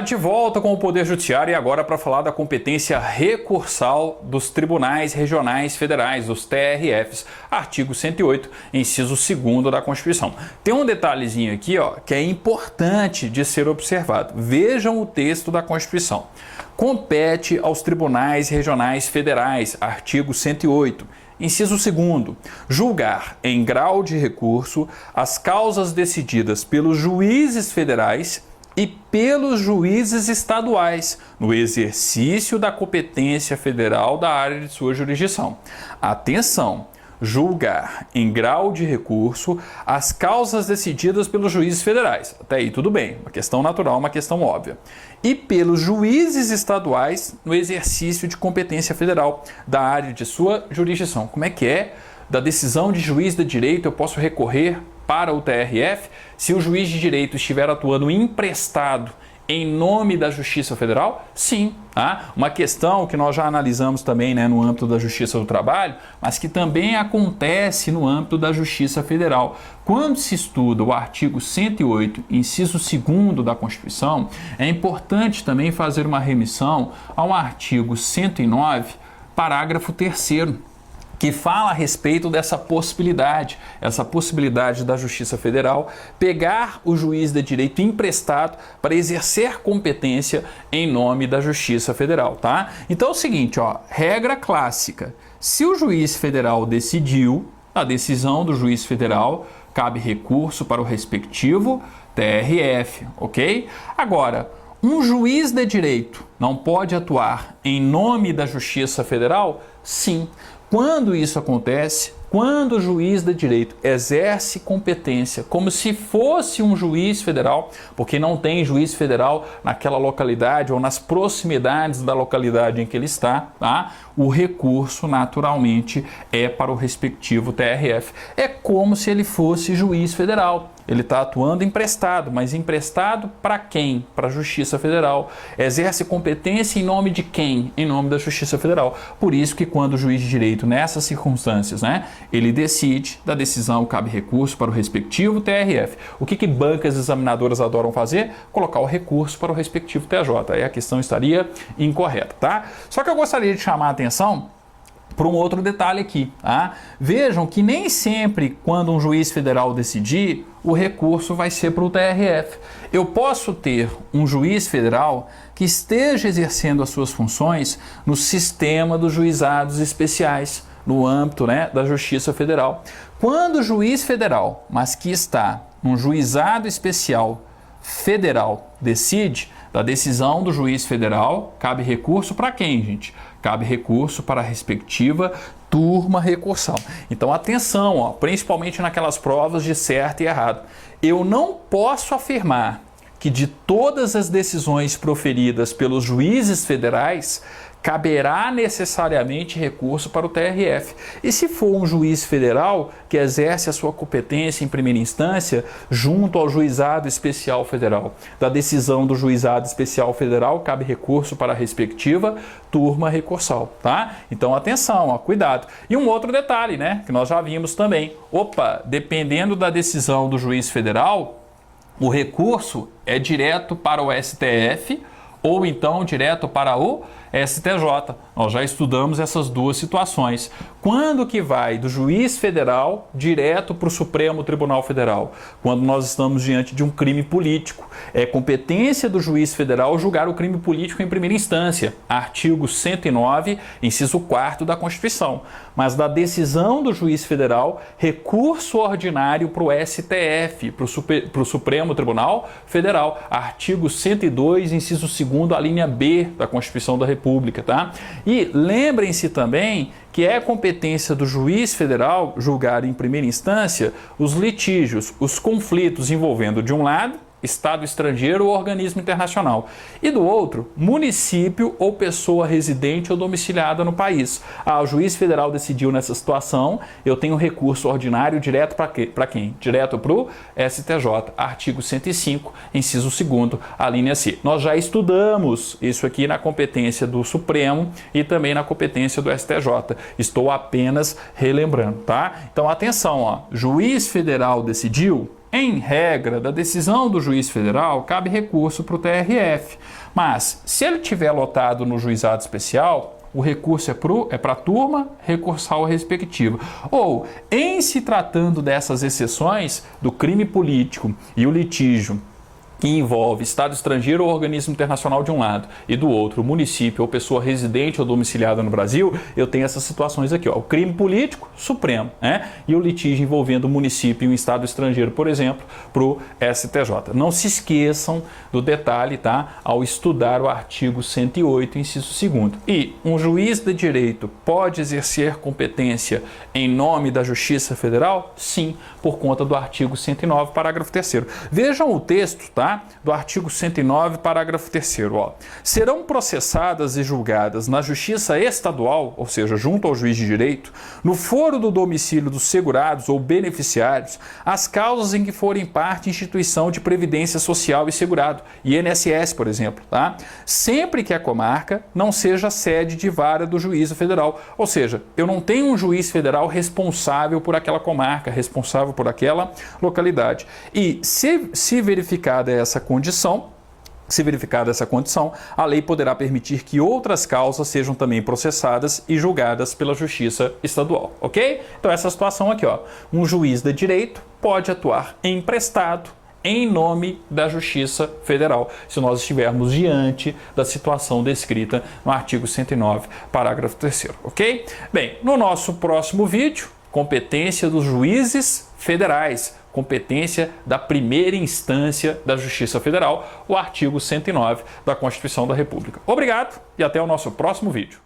de volta com o Poder Judiciário e agora para falar da competência recursal dos Tribunais Regionais Federais, os TRFs, artigo 108, inciso 2º da Constituição. Tem um detalhezinho aqui, que é importante de ser observado. Vejam o texto da Constituição. Compete aos Tribunais Regionais Federais, artigo 108, inciso 2º, julgar em grau de recurso as causas decididas pelos juízes federais e pelos juízes estaduais, no exercício da competência federal da área de sua jurisdição. Atenção! Julgar em grau de recurso as causas decididas pelos juízes federais. Até aí tudo bem, uma questão natural, uma questão óbvia. E pelos juízes estaduais no exercício de competência federal da área de sua jurisdição. Como é que é? Da decisão de juiz de direito eu posso recorrer para o TRF se o juiz de direito estiver atuando emprestado em nome da Justiça Federal? Sim. Uma questão que nós já analisamos também no âmbito da Justiça do Trabalho, mas que também acontece no âmbito da Justiça Federal. Quando se estuda o artigo 108, inciso 2º da Constituição, é importante também fazer uma remissão ao artigo 109, parágrafo 3º, que fala a respeito dessa possibilidade da Justiça Federal pegar o juiz de direito emprestado para exercer competência em nome da Justiça Federal, tá? Então é o seguinte, regra clássica, se o juiz federal decidiu, a decisão do juiz federal cabe recurso para o respectivo TRF, ok? Agora, um juiz de direito não pode atuar em nome da Justiça Federal? Sim. Quando isso acontece, quando o juiz de direito exerce competência como se fosse um juiz federal, porque não tem juiz federal naquela localidade ou nas proximidades da localidade em que ele está, tá? O recurso naturalmente é para o respectivo TRF. É como se ele fosse juiz federal. Ele está atuando emprestado, mas emprestado para quem? Para a Justiça Federal. Exerce competência em nome de quem? Em nome da Justiça Federal. Por isso que quando o juiz de direito, nessas circunstâncias, ele decide, da decisão cabe recurso para o respectivo TRF. O que bancas examinadoras adoram fazer? Colocar o recurso para o respectivo TJ. Aí a questão estaria incorreta, tá? Só que eu gostaria de chamar a atenção para um outro detalhe aqui. Vejam que nem sempre quando um juiz federal decidir, o recurso vai ser para o TRF. Eu posso ter um juiz federal que esteja exercendo as suas funções no sistema dos juizados especiais, no âmbito da Justiça Federal. Quando o juiz federal, mas que está num juizado especial federal, decide, da decisão do juiz federal, cabe recurso para quem, gente? Cabe recurso para a respectiva turma recursal. Então, atenção, principalmente naquelas provas de certo e errado. Eu não posso afirmar que de todas as decisões proferidas pelos juízes federais, caberá necessariamente recurso para o TRF. E se for um juiz federal que exerce a sua competência em primeira instância junto ao juizado especial federal, da decisão do juizado especial federal cabe recurso para a respectiva turma recursal, tá? Então atenção, cuidado. E um outro detalhe, que nós já vimos também. Dependendo da decisão do juiz federal, o recurso é direto para o STF ou então direto para o STJ. Nós já estudamos essas duas situações. Quando que vai do juiz federal direto para o Supremo Tribunal Federal? Quando nós estamos diante de um crime político. É competência do juiz federal julgar o crime político em primeira instância. Artigo 109, inciso 4º da Constituição. Mas da decisão do juiz federal, recurso ordinário para o STF, para o Supremo Tribunal Federal. Artigo 102, inciso 2º, a linha B da Constituição da República, tá? E lembrem-se também que é competência do juiz federal julgar em primeira instância os litígios, os conflitos envolvendo, de um lado, Estado estrangeiro ou organismo internacional, e do outro, município ou pessoa residente ou domiciliada no país. O juiz federal decidiu nessa situação, eu tenho recurso ordinário direto para quem? Direto para o STJ, artigo 105, inciso 2º, a linha C. Nós já estudamos isso aqui na competência do Supremo e também na competência do STJ. Estou apenas relembrando, tá? Então atenção, juiz federal decidiu, em regra, da decisão do juiz federal, cabe recurso para o TRF. Mas, se ele estiver lotado no juizado especial, o recurso é para a turma recursal respectiva. Ou, em se tratando dessas exceções do crime político e o litígio que envolve Estado estrangeiro ou organismo internacional de um lado e do outro, município ou pessoa residente ou domiciliada no Brasil, eu tenho essas situações aqui, ó, o crime político, Supremo, né? E o litígio envolvendo o município e um Estado estrangeiro, por exemplo, para o STJ. Não se esqueçam do detalhe, tá? Ao estudar o artigo 108, inciso 2º. E um juiz de direito pode exercer competência em nome da Justiça Federal? Sim, por conta do artigo 109, parágrafo 3º. Vejam o texto, tá? Do artigo 109, parágrafo 3º, ó. Serão processadas e julgadas na Justiça Estadual, ou seja, junto ao juiz de direito, no foro do domicílio dos segurados ou beneficiários, as causas em que forem parte instituição de previdência social e segurado, INSS, por exemplo, tá? Sempre que a comarca não seja sede de vara do juízo federal, ou seja, eu não tenho um juiz federal responsável por aquela comarca, responsável por aquela localidade. E se verificada essa condição, a lei poderá permitir que outras causas sejam também processadas e julgadas pela Justiça Estadual, ok? Então essa situação aqui, ó, um juiz de direito pode atuar emprestado em nome da Justiça Federal, se nós estivermos diante da situação descrita no artigo 109, parágrafo 3º, ok? Bem, no nosso próximo vídeo, competência dos juízes federais, competência da primeira instância da Justiça Federal, o artigo 109 da Constituição da República. Obrigado e até o nosso próximo vídeo.